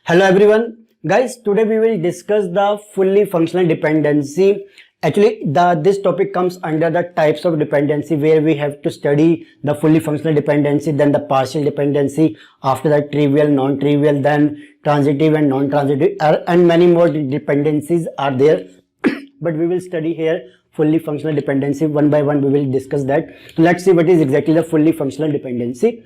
Hello everyone, guys. Today we will discuss the fully functional dependency. Actually, this topic comes under the types of dependency, where we have to study the fully functional dependency, then the partial dependency, after that trivial, non-trivial, then transitive and non-transitive, and many more dependencies are there. But we will study here fully functional dependency one by one. We will discuss that. Let's see what is exactly the fully functional dependency.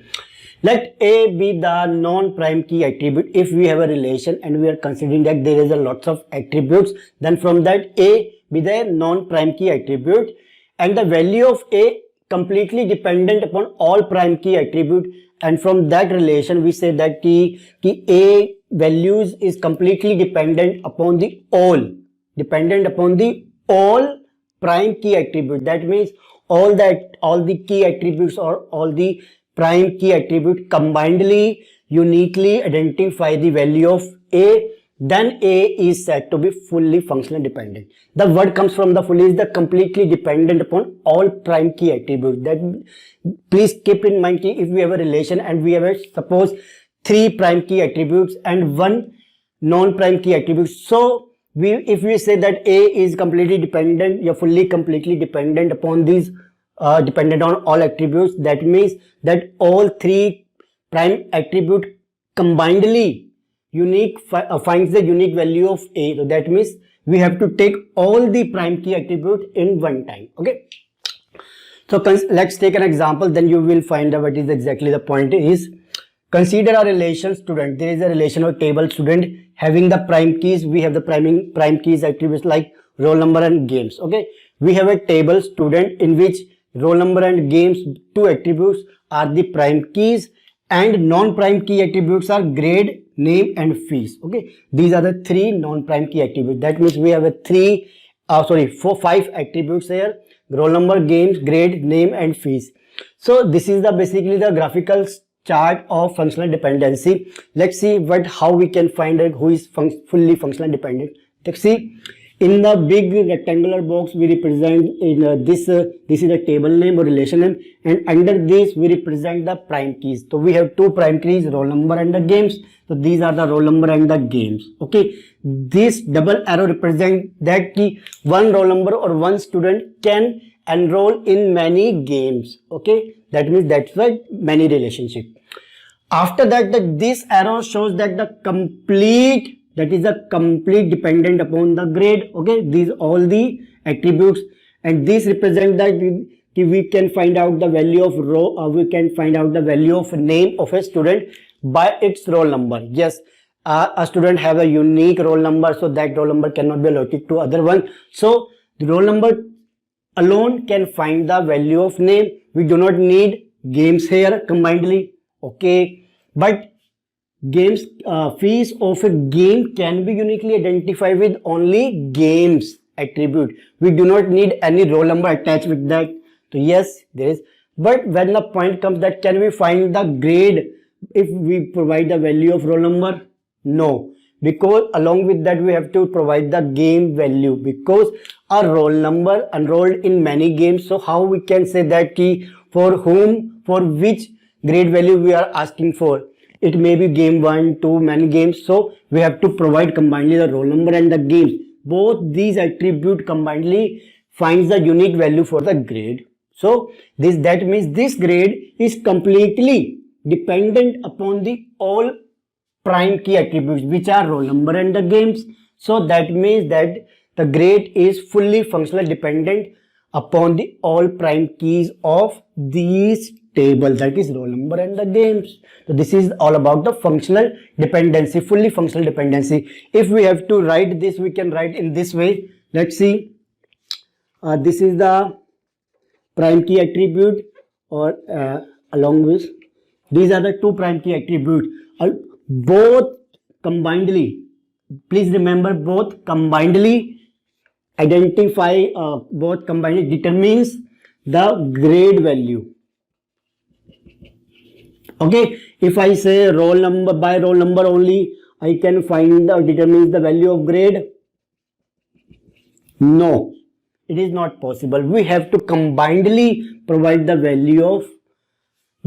Let A be the non-prime key attribute. If we have a relation and we are considering that there is a lots of attributes, then from that A be the non-prime key attribute, and the value of A completely dependent upon all prime key attribute, and from that relation we say that ki A values is completely dependent upon the all prime key attribute. That means all the key attributes or all the prime key attribute combinedly uniquely identify the value of A, then A is said to be fully functional dependent. The word comes from the fully is the completely dependent upon all prime key attributes. That please keep in mind कि if we have a relation and we have a suppose 3 prime key attributes and 1 non-prime key attribute, so if we say that A is completely dependent, you're fully completely dependent upon these dependent on all attributes, that means that all 3 prime attribute combinedly finds the unique value of A. So that means we have to take all the prime key attribute in one time. Okay, so let's take an example, then you will find out what is exactly the point is. Consider a relation student. There is a relation of table student having the prime keys. We have the prime keys attributes like roll number and games. Okay, we have a table student in which roll number and games, 2 attributes, are the prime keys, and non-prime key attributes are grade, name and fees. Okay, these are the 3 non-prime key attributes. That means we have a 5 attributes here: roll number, games, grade, name and fees. So this is basically the graphical chart of functional dependency. Let's see how we can find out who is fully functional dependent. Let's see. In the big rectangular box, we represent in this is the table name or relation name, and under this we represent the prime keys. So we have 2 prime keys, roll number and the games. So these are the roll number and the games. Okay, this double arrow represent that key one roll number or one student can enroll in many games. Okay, that means that's why many relationship. After that, this arrow shows that the complete dependent upon the grade. Okay, these all the attributes, and this represent that we can find out the value of we can find out the value of name of a student by its roll number. Yes, a student have a unique roll number, so that roll number cannot be allotted to other one. So the roll number alone can find the value of name. We do not need games here combinedly. Okay, but games fees of a game can be uniquely identified with only games attribute. We do not need any roll number attached with that. So yes, there is, but when the point comes that can we find the grade if we provide the value of roll number? No, because along with that we have to provide the game value, because a roll number enrolled in many games. So how we can say that key for which grade value we are asking for? It may be game 1, 2, many games. So we have to provide combinedly the roll number and the games. Both these attributes combinedly finds the unique value for the grade. So that means this grade is completely dependent upon the all prime key attributes, which are roll number and the games. So that means that the grade is fully functional dependent upon the all prime keys of these table, that is roll number and the games. So this is all about the functional dependency, fully functional dependency. If we have to write this, we can write in this way. Let's see. This is the prime key attribute, or along with these are the 2 prime key attributes. Both combinedly, please remember, both combinedly identify, both combinedly determines the grade value. Okay, if I say roll number, by roll number only I can find determines the value of grade. No, it is not possible. We have to combinedly provide the value of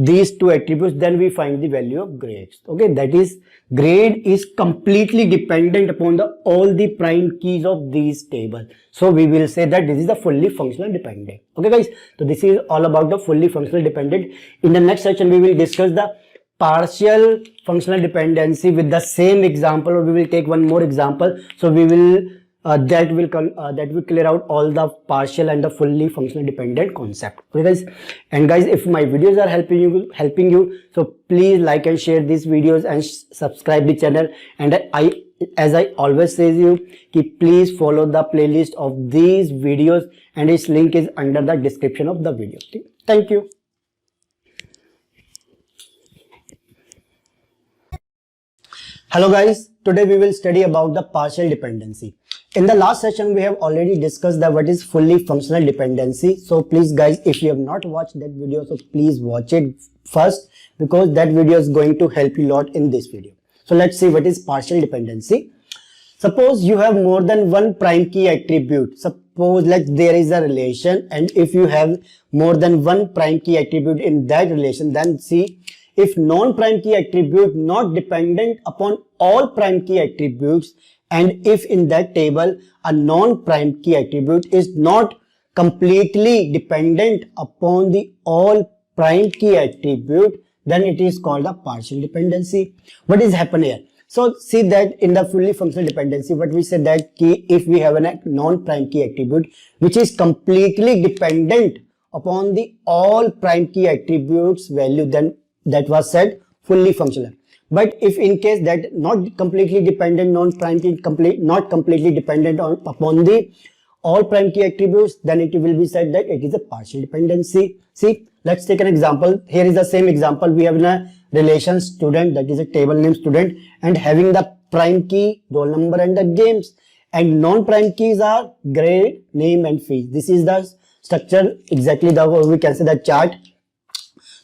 these two attributes, then we find the value of grades. Okay, that is, grade is completely dependent upon all the prime keys of these tables. So we will say that this is the fully functional dependent. Okay guys, so this is all about the fully functional dependent. In the next section we will discuss the partial functional dependency with the same example, or we will take one more example. So we will that will clear out all the partial and the fully functional dependent concept. Okay guys, and guys, if my videos are helping you, so please like and share these videos and subscribe the channel. And as I always say you, please follow the playlist of these videos, and its link is under the description of the video. Okay? Thank you. Hello guys, today we will study about the partial dependency. In the last session we have already discussed that what is fully functional dependency. So please guys, if you have not watched that video, so please watch it first, because that video is going to help you a lot in this video. So let's see what is partial dependency. Suppose you have more than one prime key attribute. Suppose like there is a relation, and if you have more than one prime key attribute in that relation, then see, if non-prime key attribute not dependent upon all prime key attributes, and if in that table a non-prime key attribute is not completely dependent upon the all prime key attribute, then it is called a partial dependency. What is happening here? So see that in the fully functional dependency, what we said that if we have a non-prime key attribute which is completely dependent upon the all prime key attributes value, then that was said fully functional. But if in case that not completely dependent, non-prime key not completely dependent upon the all prime key attributes, then it will be said that it is a partial dependency. See, let's take an example. Here is the same example. We have a relation student, that is a table name student, and having the prime key, roll number, and the games, and non-prime keys are grade, name, and fees. This is the structure, exactly the we can say the chart.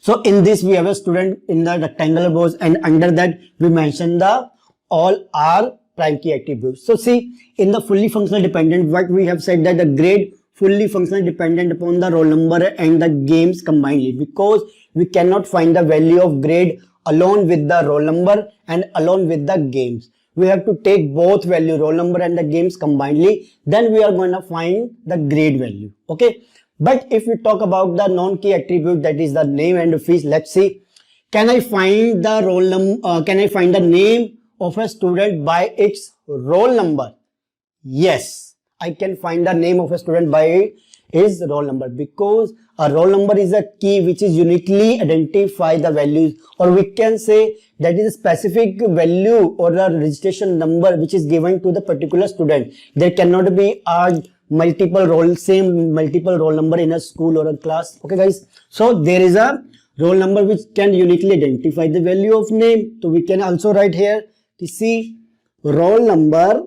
So in this we have a student in the rectangular box, and under that we mention the all are prime key attributes. So see, in the fully functional dependent, what we have said that the grade fully functional dependent upon the roll number and the games combinedly, because we cannot find the value of grade alone with the roll number and alone with the games. We have to take both value, roll number and the games combinedly, then we are going to find the grade value. Okay. But if we talk about the non-key attribute, that is the name and the fees, let's see, can I find the roll number? Can I find the name of a student by its roll number? Yes, I can find the name of a student by his roll number, because a roll number is a key which is uniquely identify the values, or we can say that is a specific value or a registration number which is given to the particular student. There cannot be a multiple roll number in a school or a class. Okay guys, so there is a roll number which can uniquely identify the value of name. So we can also write here to see roll number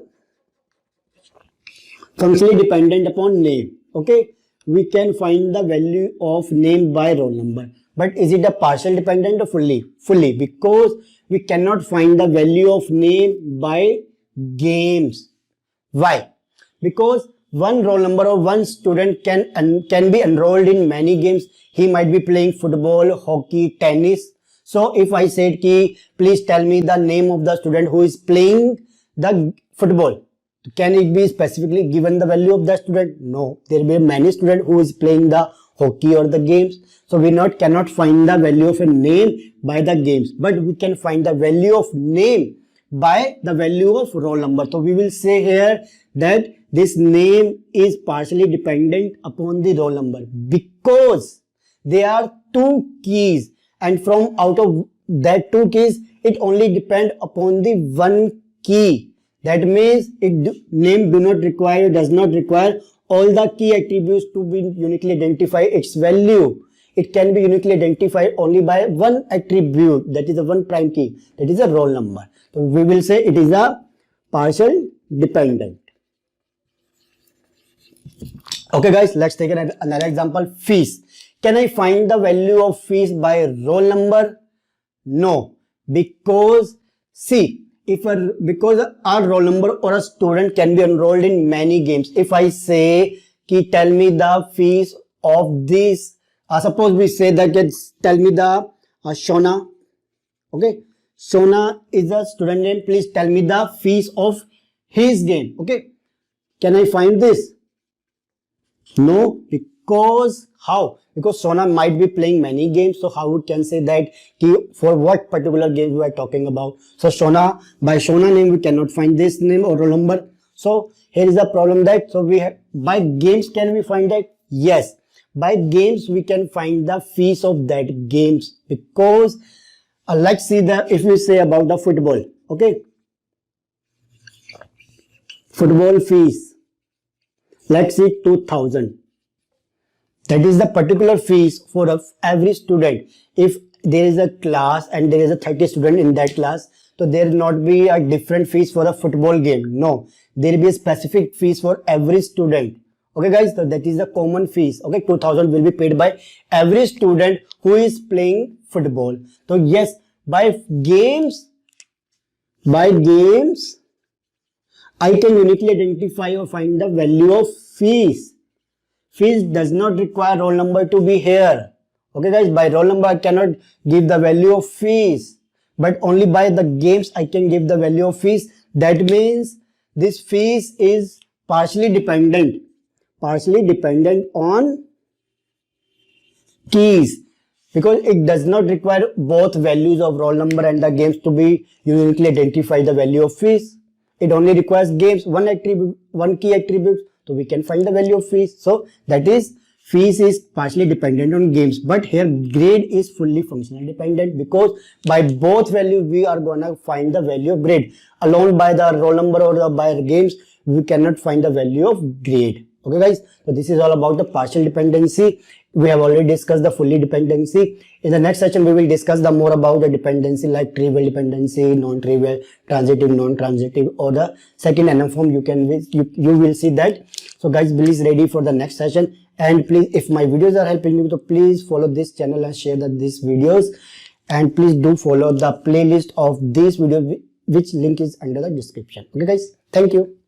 functionally dependent upon name. Okay, we can find the value of name by roll number. But is it a partial dependent or fully? Fully, because we cannot find the value of name by games. Why? Because one roll number or one student can be enrolled in many games. He might be playing football, hockey, tennis. So if I said ki, please tell me the name of the student who is playing the football, can it be specifically given the value of the student? No, there will be many students who is playing the hockey or the games. So we cannot find the value of a name by the games, but we can find the value of name by the value of roll number. So we will say here that this name is partially dependent upon the roll number, because there are two keys, and from out of that two keys it only depends upon the one key. That means name does not require all the key attributes to be uniquely identify its value. It can be uniquely identified only by one attribute, that is a one prime key, that is a roll number. So we will say it is a partial dependent. Okay guys, let's take another example. Fees. Can I find the value of fees by roll number? No, because see, because our roll number or a student can be enrolled in many games. If I say tell me the fees of this, suppose we say that tell me the Shona. Okay, Shona is a student name. Please tell me the fees of his game. Okay, can I find this? No, because how? Because Sona might be playing many games, so how we can say that for what particular game we are talking about? So Sona, by Sona name we cannot find this name or roll number. So here is the problem that we have by games can we find that? Yes, by games we can find the fees of that games because let's see the if we say about the football. Okay, football fees. Let's see 2000. That is the particular fees for every student. If there is a class and there is a 30 student in that class, so there will not be a different fees for a football game. No, there will be a specific fees for every student. Okay guys, so that is the common fees. Okay, 2000 will be paid by every student who is playing football. So yes, by games, I can uniquely identify or find the value of fees. Fees does not require roll number to be here. Okay guys, by roll number I cannot give the value of fees. But only by the games I can give the value of fees. That means this fees is partially dependent on keys. Because it does not require both values of roll number and the games to be uniquely identify the value of fees. It only requires games, one key attribute, so we can find the value of fees. So that is fees is partially dependent on games, but here grade is fully functional dependent because by both values we are gonna find the value of grade. Alone by the roll number or by games we cannot find the value of grade. Okay guys, so this is all about the partial dependency. We have already discussed the fully dependency. In the next session, we will discuss the more about the dependency like trivial dependency, non-trivial, transitive, non-transitive, or the second NM form. You will see that. So guys, please ready for the next session. And please, if my videos are helping you, so please follow this channel and share these videos. And please do follow the playlist of these videos, which link is under the description. Okay guys, thank you.